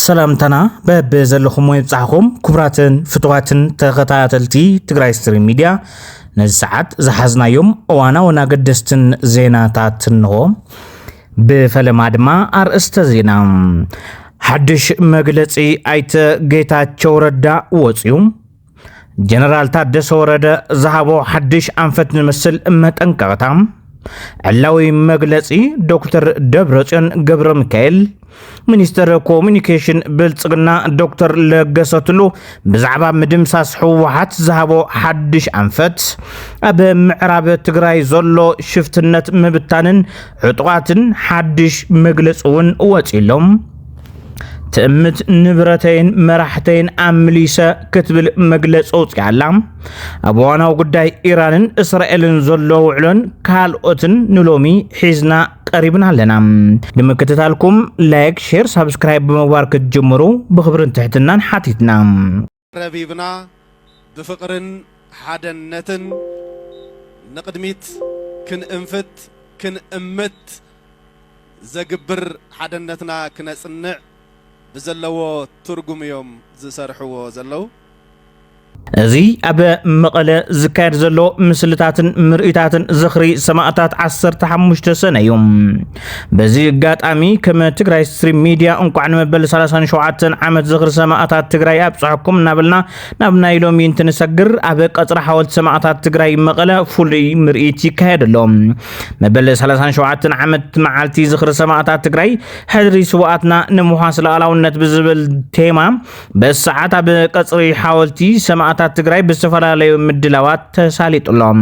ሰላምታና በበዘለኹም ወይ ብጻሕኹም ክቡራትን ፍትዋትን ተኸታተልቲ ትግራይ ስትሪም ሚድያ ነዚ ሰዓት ዝሓዝናዮም እዋናውን ኣገደስትን ዜናታት እንሆ። ብፈለማ ድማ ኣርእስተ ዜና ሓድሽ መግለጺ ኣይተ ጌታቸው ረዳ ወፂኡ፣ ጀነራል ታደሰ ወረደ ዝሃቦ ሓድሽ ኣንፈት ዝመስል መጠንቀቕታ፣ ዕላዊ መግለጺ ዶክተር ደብረጽዮን ገብረ ሚካኤል፣ ሚኒስትር ኮሙኒኬሽን ብልጽግና ዶክተር ለገሰ ቱሉ ብዛዕባ ምድምሳስ ሕወሓት ዝሃቦ ሓድሽ ኣንፈት፣ ኣብ ምዕራብ ትግራይ ዘሎ ሽፍትነት ምብታንን ዕጡቓትን ሓድሽ መግለጺ እውን ወፂሎም፣ ትእምት ንብረተይን መራሕተይን ኣምሊሰ ክትብል መግለጺ ወፅያላ፣ ኣብ ዋናው ጉዳይ ኢራንን እስራኤልን ዘሎ ውዕሎን ካልኦትን ንሎሚ ሒዝና ቀሪብና ኣለና። ንምክትታልኩም ላይክ፣ ሼር፣ ሳብስክራይብ ብምግባር ክትጅምሩ ብኽብርን ትሕትናን ሓቲትና። ረቢብና ብፍቕርን ሓደነትን ንቅድሚት ክንእንፍት ክንእምት ዘግብር ሓደነትና ክነጽንዕ ብዘለዎ ትርጉም እዮም ዝሰርሕዎ ዘለው። እዚ ኣብ መቐለ ዝካየድ ዘሎ ምስልታትን ምርኢታትን ዝኽሪ ሰማዕታት 15 ሰነ እዮም። በዚ ኣጋጣሚ ከም ትግራይ ስትሪም ሚድያ እንኳዕ ንመበል 37 ዓመት ዝኽሪ ሰማዕታት ትግራይ ኣብፅሐኩም እናበልና ናብ ናይ ሎሚ እንትንሰግር ኣብ ቀጽሪ ሓወልቲ ሰማዕታት ትግራይ መቐለ ፍሉይ ምርኢት ይካየድ ኣሎ። መበል 37 ዓመት መዓልቲ ዝኽሪ ሰማዕታት ትግራይ ሕድሪ ስዋኣትና ንምውሓስ ሉዓላውነት ብዝብል ቴማ በሰዓት ኣብ ቀጽሪ ሓወልቲ ሰማዕታት ትግራይ ብዝተፈላለዩ ምድላዋት ተሳሊጡሎም።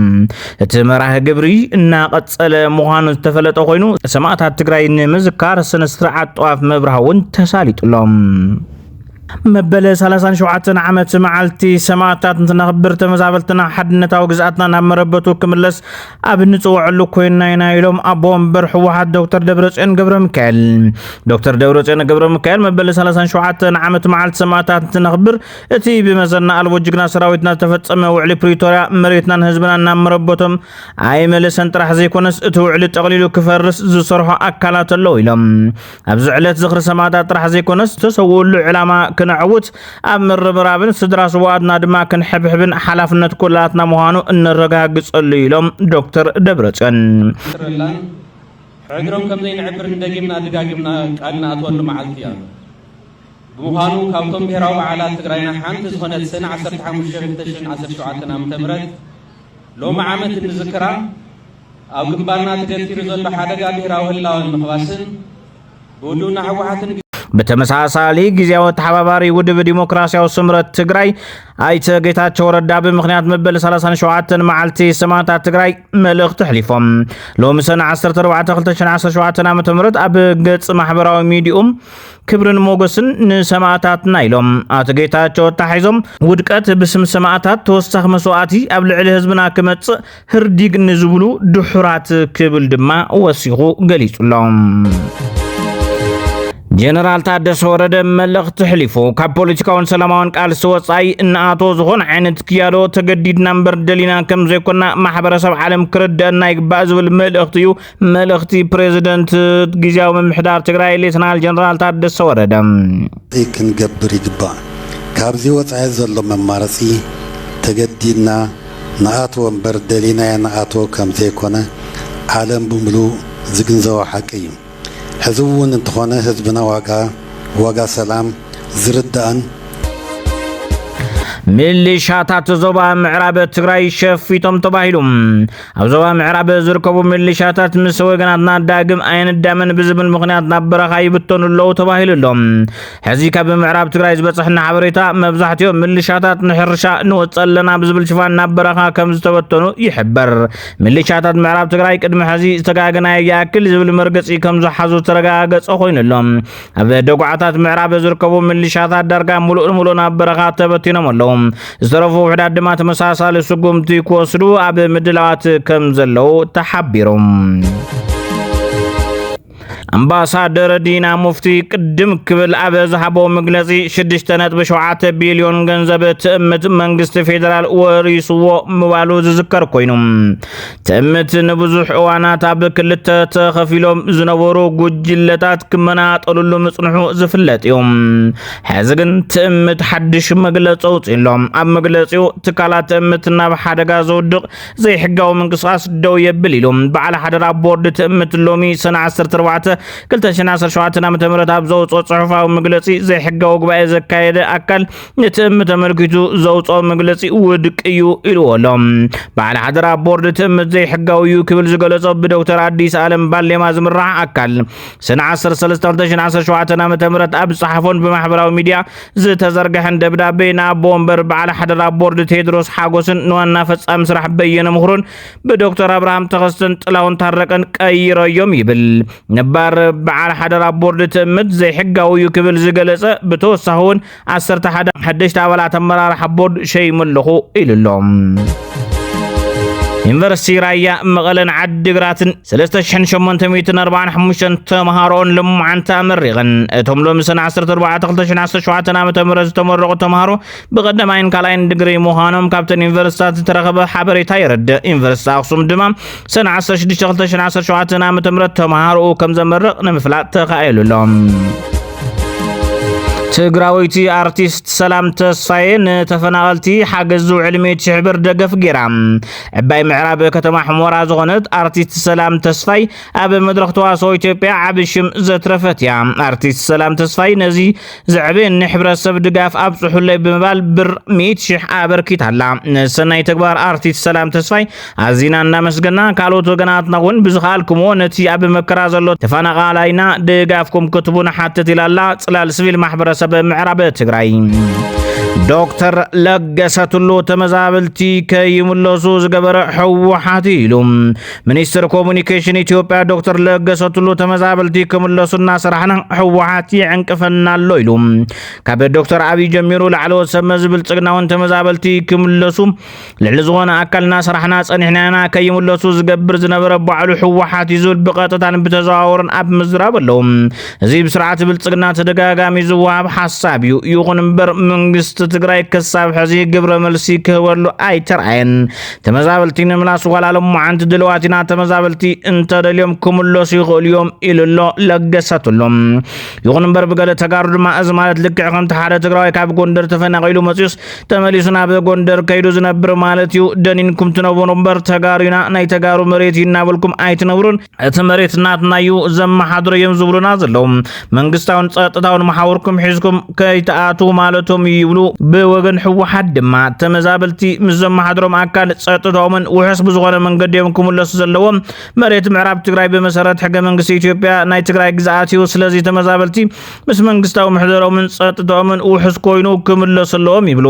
እቲ መራሒ ግብሪ እናቐጸለ ምዃኑ ዝተፈለጠ ኮይኑ ሰማዕታት ትግራይ ንምዝካር ስነ ስርዓት ጠዋፍ መብራህ እውን ተሳሊጡሎም። መበል 37 ዓመት መዓልቲ ሰማዕታት እንትነኽብር ተመዛበልትና ሓድነታዊ ግዝኣትና ናብ መረበቱ ክምለስ ኣብ ንጽውዐሉ ኮይንና ኢና ኢሎም ኣቦ ወንበር ሕወሓት ዶክተር ደብረጽዮን ገብረ ሚካኤል። ዶክተር ደብረጽዮን ገብረ ሚካኤል መበል 37 ዓመት መዓልቲ ሰማዕታት እንትነኽብር እቲ ብመዘና ኣልቦ ጅግና ሰራዊትና ዝተፈጸመ ውዕሊ ፕሪቶርያ መሬትናን ህዝብናን ናብ መረበቶም ኣይመለሰን ጥራሕ ዘይኮነስ እቲ ውዕሊ ጠቕሊሉ ክፈርስ ዝሰርሖ ኣካላት ኣለዉ ኢሎም። ኣብዚ ዕለት ዝኽሪ ሰማዕታት ጥራሕ ዘይኮነስ ተሰውሉ ዕላማ ክነዕውት ኣብ ምርብራብን ስድራ ስዋኣትና ድማ ክንሕብሕብን ሓላፍነት ኩላትና ምዃኑ እንረጋግጸሉ ኢሎም ዶክተር ደብረጽዮን ሕግሮም ከም ዘይንዕብር እንደጊምና ድጋጊምና ቃልና ኣትወሉ መዓልቲ እያ። ብምዃኑ ካብቶም ብሔራዊ በዓላት ትግራይና ሓንቲ ዝኾነት ሰነ 15/2017 ዓ.ም ሎሚ ዓመት እንዝክራ ኣብ ግንባርና ተገቲሩ ዘሎ ሓደጋ ብሔራዊ ህላወን ምኽባስን ብውድብና ሕወሓትን በተመሳሳሊ ጊዜያዊ ተሓባባሪ ውድብ ዲሞክራሲያዊ ስምረት ትግራይ ኣይተ ጌታቸው ረዳ ብምኽንያት መበል 37 መዓልቲ ሰማዕታት ትግራይ መልእኽቲ ሕሊፎም ሎሚ ሰነ 14/2017 ዓ.ም ኣብ ገጽ ማሕበራዊ ሚድኦም ክብርን ሞገስን ንሰማዕታትና ኢሎም ኣቶ ጌታቸው ተሓሒዞም ውድቀት ብስም ሰማዕታት ተወሳኺ መስዋዕቲ ኣብ ልዕሊ ህዝብና ክመጽእ ህርዲግ ንዝብሉ ድሑራት ክብል ድማ ወሲኹ ገሊጹሎም። ጀነራል ታደሰ ወረደ መልእኽቲ ሕሊፉ ካብ ፖለቲካውን ሰላማውን ቃልሲ ወጻኢ እናኣቶ ዝኾነ ዓይነት ክያዶ ተገዲድና እምበር ደሊና ከም ዘይኮና ማሕበረሰብ ዓለም ክርድአና ይግባእ ዝብል መልእኽቲ እዩ መልእኽቲ ፕሬዚደንት ጊዜያዊ ምምሕዳር ትግራይ ሌተናል ጀነራል ታደሰ ወረደ ክንገብር ይግባእ። ካብዚ ወጻኢ ዘሎ መማረፂ ተገዲድና ንኣቶ እምበር ደሊና ንኣቶ ከም ዘይኮነ ዓለም ብምሉእ ዝግንዘቦ ሓቂ እዩ። ሕዚ እውን እንተኾነ ህዝብና ዋጋ ሰላም ዝርዳእን ሚሊሻታት ዞባ ምዕራብ ትግራይ ሸፊቶም ተባሂሉ ኣብ ዞባ ምዕራብ ዝርከቡ ሚሊሻታት ምስ ወገናትና ዳግም ኣይንዳመን ብዝብል ምኽንያት ናብ በረኻ ይብተኑ ኣለዉ ተባሂሉሎም። ሕዚ ካብ ምዕራብ ትግራይ ዝበፅሕና ሓበሬታ መብዛሕትኦም ሚሊሻታት ንሕርሻ ንወፅእ ኣለና ብዝብል ሽፋን ናብ በረኻ ከም ዝተበተኑ ይሕበር። ሚሊሻታት ምዕራብ ትግራይ ቅድሚ ሕዚ ዝተጋገናየ ያክል ዝብል መርገፂ ከም ዝሓዙ ተረጋገፀ ኮይኑሎም ኣብ ደጉዓታት ምዕራብ ዝርከቡ ሚሊሻታት ዳርጋ ሙሉእ ናብ በረኻ ተበቲኖም ኣለዉ። ዝተረፉ ውሕዳት ድማ ተመሳሳሊ ስጉምቲ ክወስዱ ኣብ ምድላዋት ከም ዘለው ተሓቢሮም። አምባሳደር ዲና ሙፍቲ ቅድም ክብል አበዛሃቦ መግለጺ 6.7 ቢሊዮን ገንዘብ ትእምት መንግስት ፌደራል ወሪስዎ ምባሉ ዝዝከር ኮይኑ ትእምት ንብዙሕ እዋናት ኣብ ክልተ ተኸፊሎም ዝነበሩ ጉጅለታት ክመናጠሉሉ ምጽንሑ ዝፍለጥ እዮም ሕዚ ግን ትእምት ሓድሽ መግለጺ ውጽኢሎም ኣብ መግለጺኡ ትካላት ትእምት ናብ ሓደጋ ዘውድቕ ዘይሕጋዊ ምንቅስቓስ ደው የብል ኢሎም በዓል ሓደራ ቦርድ ትእምት ሎሚ ሰነ 14 2017 ዓመተ ምህረት ኣብ ዘውጽኦ ጽሑፋዊ መግለጺ ዘይሕጋዊ ጉባኤ ዘካየደ ኣካል ንትእምት ተመልኪቱ ዘውጽኦ መግለጺ ውድቅ እዩ ኢሉዎም በዓል ሓደራ ቦርድ ትእምት ዘይሕጋዊ እዩ ክብል ዝገለጾ ብዶክተር አዲስ ዓለም ባሌማ ዝምራሕ ኣካል ሰነ 13 2017 ዓመተ ምህረት ኣብ ጽሓፎን ብማሕበራዊ ሚድያ ዝተዘርግሐን ደብዳቤ ናብ ቦምበር በዓል ሓደራ ቦርድ ቴድሮስ ሓጎስን ንዋና ፈጻሚ ስራሕ በየነ ምኽሩን ብዶክተር አብርሃም ተኸስተን ጥላውን ታረቀን ቀይረዮም ይብል ነባር በዓል ሓደራ ቦርድ ትእምት ዘይሕጋዊ እዩ ክብል ዝገለጸ ብተወሳኺውን 11 ሓደሽቲ ኣባላት ኣመራርሓ ቦርድ ሸይመለኹ ኢሉሎም ዩኒቨርሲቲ ራያ መቐለን ዓዲግራትን 3845 ተምሃሮን ልሙዓንታ መሪቕን እቶም ሎሚ ሰነ 14 2017 ዓመተ ምህረት ዝተመረቑ ተምሃሮ ብቐዳማይን ካልኣይን ዲግሪ ምዃኖም ካብተን ዩኒቨርሲታት ዝተረኸበ ሓበሬታ ይረድእ ዩኒቨርሲቲ ኣክሱም ድማ ሰነ 16 2017 ዓመተ ምህረት ተምሃሮኡ ከም ዘመርቕ ንምፍላጥ ተኻኢሉሎም ትግራዊቲ አርቲስት ሰላም ተስፋዬ ንተፈናቀልቲ ሓገዝ ዝውዕል 100,000 ብር ደገፍ ጌራ ዕባይ ምዕራብ ከተማ ሕሞራ ዝኾነት አርቲስት ሰላም ተስፋይ ኣብ መድረኽ ተዋስኦ ኢትዮጵያ ዓብሽም ዘትረፈት እያ አርቲስት ሰላም ተስፋይ ነዚ ዝዕብን ንሕብረተሰብ ድጋፍ ኣብ ጽሑለይ ብምባል ብር 100,000 ኣበርኪታላ ንሰናይ ተግባር አርቲስት ሰላም ተስፋይ ኣዚና እናመስገና ካልኦት ወገናትና እውን ብዝኻልኩሞ ነቲ ኣብ መከራ ዘሎ ተፈናቃላይና ድጋፍኩም ክትቡን ሓተት ኢላላ ጽላል ሲቪል ማሕበረሰብ በምዕራብ ትግራይ ዶክተር ለገሰ ቱሉ ተመዛበልቲ ከይምለሱ ዝገበረ ሕወሓት ኢሉ ሚኒስትር ኮሙኒኬሽን ኢትዮጵያ ዶክተር ለገሰ ቱሉ ተመዛበልቲ ክምለሱና ስራሕና ሕወሓት ይዕንቅፈናሎ ኢሉ ካብ ዶክተር አብይ ጀሚሩ ላዕለዎት ሰብ ብልጽግናውን ተመዛበልቲ ክምለሱ ልዕሊ ዝኾነ ኣካልና ስራሕና ጸኒሕናና ከይምለሱ ዝገብር ዝነበረ ባዕሉ ሕወሓት ይዝብል ብቐጥታን ብተዘዋውርን ኣብ ምዝራብ ኣለዎ እዚ ብስርዓት ብልጽግና ተደጋጋሚ ዝወሃብ ሓሳብ እዩ ይኹን እምበር መንግስት ትግራይ ከሳብ ሕዚ ግብረ መልሲ ክህበሉ ኣይተርአየን ተመዛበልቲ ንምላስ ዋላሎም ሙዓንት ድልዋቲና ተመዛበልቲ እንተደልዮም ክምለሱ ይኽእሉ እዮም ኢሉሎ ለገሰቱሎም ይኹን እምበር ብገለ ተጋሩ ድማ እዚ ማለት ልክዕ ከምቲ ሓደ ትግራዋይ ካብ ጎንደር ተፈናቂሉ መፂኡስ ተመሊሱ ናብ ጎንደር ከይዱ ዝነብር ማለት እዩ ደኒንኩም ትነብሩ እምበር ተጋሩና ናይ ተጋሩ መሬት ይናበልኩም ኣይትነብሩን እቲ መሬት ናትና እዩ ዘመሓድሩ እዮም ዝብሉና ዘለዉ መንግስታውን ጸጥታውን ማሕበርኩም ሒዝኩም ከይተኣቱ ማለቶም ይብሉ ብወገን ሕወሓት ድማ ተመዛበልቲ ምዘመሓድሮም ኣካል ጸጥታውን ውሕስ ብዝኾነ መንገዲዮም ክምለሱ ዘለዎም መሬት ምዕራብ ትግራይ ብመሰረት ሕገ መንግስቲ ኢትዮጵያ ናይ ትግራይ ግዛኣት እዩ ስለዚ ተመዛበልቲ ምስ መንግስታዊ ምሕደሮምን ጸጥታውን ውሕስ ኮይኑ ክምለሱ ኣለዎም ይብሉ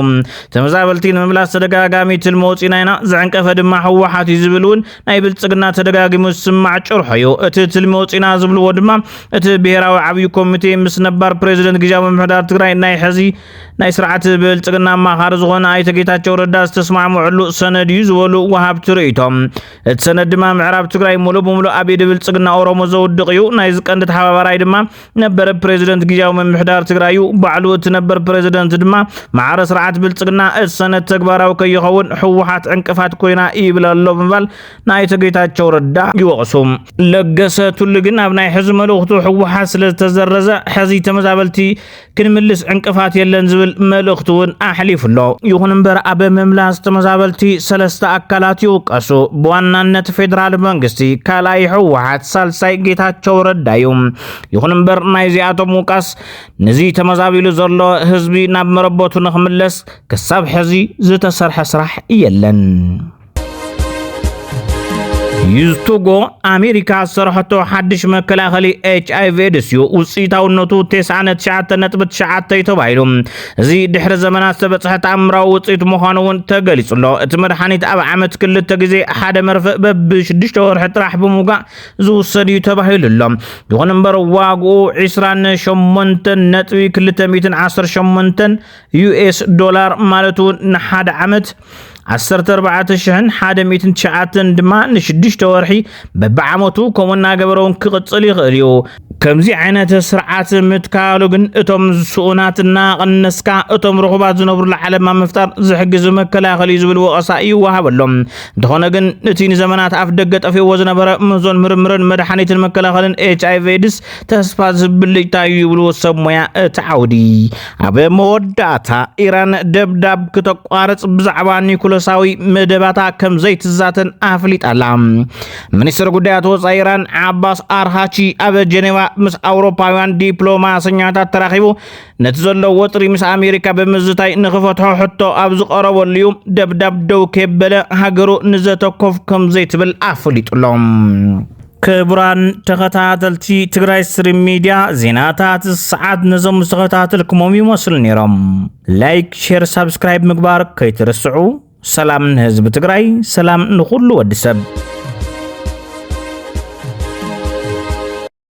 ተመዛበልቲ ንምምላስ ተደጋጋሚ ትልሚ ወፂና ኢና ዝዕንቀፈ ድማ ሕወሓት እዩ ዝብሉን ናይ ብልጽግና ተደጋጊሙ ዝስማዕ ጭርሖ እዩ እቲ ትልሚ ወፂና ዝብልዎ ድማ እቲ ብሄራዊ ዓብይ ኮሚቴ ምስ ነባር ፕሬዚደንት ጊዜያዊ ምምሕዳር ትግራይ ናይ ሕዚ ናይ ስርዓት ብልጽግና ማኻር ዝኾነ ኣይተ ጌታቸው ረዳ ዝተስማዕምዕሉ ሰነድ እዩ ዝበሉ ወሃብቲ ርእይቶም እቲ ሰነድ ድማ ምዕራብ ትግራይ ሙሉእ ብምሉእ ኣብ ኢድ ብልጽግና ኦሮሞ ዘውድቕ እዩ ናይ ዝቀንዲ ተሓባባራይ ድማ ነበረ ፕሬዚደንት ጊዜያዊ ምምሕዳር ትግራይ እዩ ባዕሉ እቲ ነበር ፕሬዚደንት ድማ ማዕረ ስርዓት ብልጽግና እቲ ሰነድ ተግባራዊ ከይኸውን ሕወሓት ዕንቅፋት ኮይና ይብል ኣሎ ብምባል ናይ ኣይተ ጌታቸው ረዳ ይወቕሱ ለገሰ ቱሉ ግን ኣብ ናይ ሕዚ መልእኽቱ ሕወሓት ስለዝተዘረዘ ሕዚ ተመዛበልቲ ክንምልስ ዕንቅፋት የለን ዝብል መልእኽቱን ኣሕሊፉሎ ይኹን እምበር ኣብ ምምላስ ተመዛበልቲ ሰለስተ ኣካላት ይውቀሱ ብዋናነት ፌደራል መንግስቲ ካልኣይ ሕወሓት ሳልሳይ ጌታቸው ረዳ እዩ ይኹን እምበር ናይ ዚኣቶም ውቃስ ነዚ ተመዛቢሉ ዘሎ ህዝቢ ናብ መረበቱ ንኽምለስ ክሳብ ሕዚ ዝተሰርሐ ስራሕ የለን ዩዝቱጎ አሜሪካ ሰርሐቶ ሓድሽ መከላኸሊ ኤችአይቪ ኤድስ እዩ ውፅኢታውነቱ 99.9 ተባሂሉ እዚ ድሕሪ ዘመናት ዝተበፅሐ ተኣምራዊ ውፅኢት ምዃኑ እውን ተገሊጹሎ እቲ መድሓኒት ኣብ ዓመት ክልተ ግዜ ሓደ መርፍእ በብ6 ወርሒ ጥራሕ ብምውጋዕ ዝውሰድ እዩ ተባሂሉሎ ይኹን እምበር ዋግኡ 28.218 ዩኤስ ዶላር ማለት እውን ንሓደ ዓመት 14,109 ድማ ን6 ወርሒ በብዓመቱ ከምና ገበረውን ክቅጽል ይኽእል እዩ ከምዚ ዓይነት ስርዓት ምትካሉ ግን እቶም ሱኡናትና ቀነስካ እቶም ርኹባት ዝነብሩሉ ዓለም ምፍጣር ዝሕግዝ መከላኸሊ ዝብል ወቀሳ ይወሃበሎም እንተኾነ ግን እቲ ንዘመናት ኣፍ ደገ ጠፊዎ ዝነበረ መዞን ምርምርን መድሓኒትን መከላኸልን HIV ኤድስ ተስፋ ዝብልጭታ ይብሉ ሰብ ሞያ ተዓውዲ ኣብ መወዳእታ ኢራን ደብዳብ ከተቋርጽ ብዛዕባ ኒኩለሳዊ መደባታ ከም ዘይትዛተን ኣፍሊጣላ ሚኒስትር ጉዳያት ወፃኢ ኢራን ዓባስ አርሃቺ ኣብ ጀኔቫ ምስ አውሮፓውያን ዲፕሎማስኛታት ተራኺቡ ነቲ ዘሎ ወጥሪ ምስ ኣሜሪካ በመዝታይ ንኽፈትሖ ሕቶ ኣብ ዝቐረበሉ ደብዳብ ደው ከበለ ሃገሩ ንዘተኮፍ ከም ዘይትብል ኣፍሊጡሎም ክቡራን ተኸታተልቲ ትግራይ ስትሪም ሚድያ ዜናታት ሰዓት ነዞም ዝተኸታተልኩሞም ይመስሉ ነይሮም ላይክ ሼር ሰብስክራይብ ምግባር ከይትርስዑ ሰላም ንህዝቢ ትግራይ ሰላም ንኹሉ ወዲ ሰብ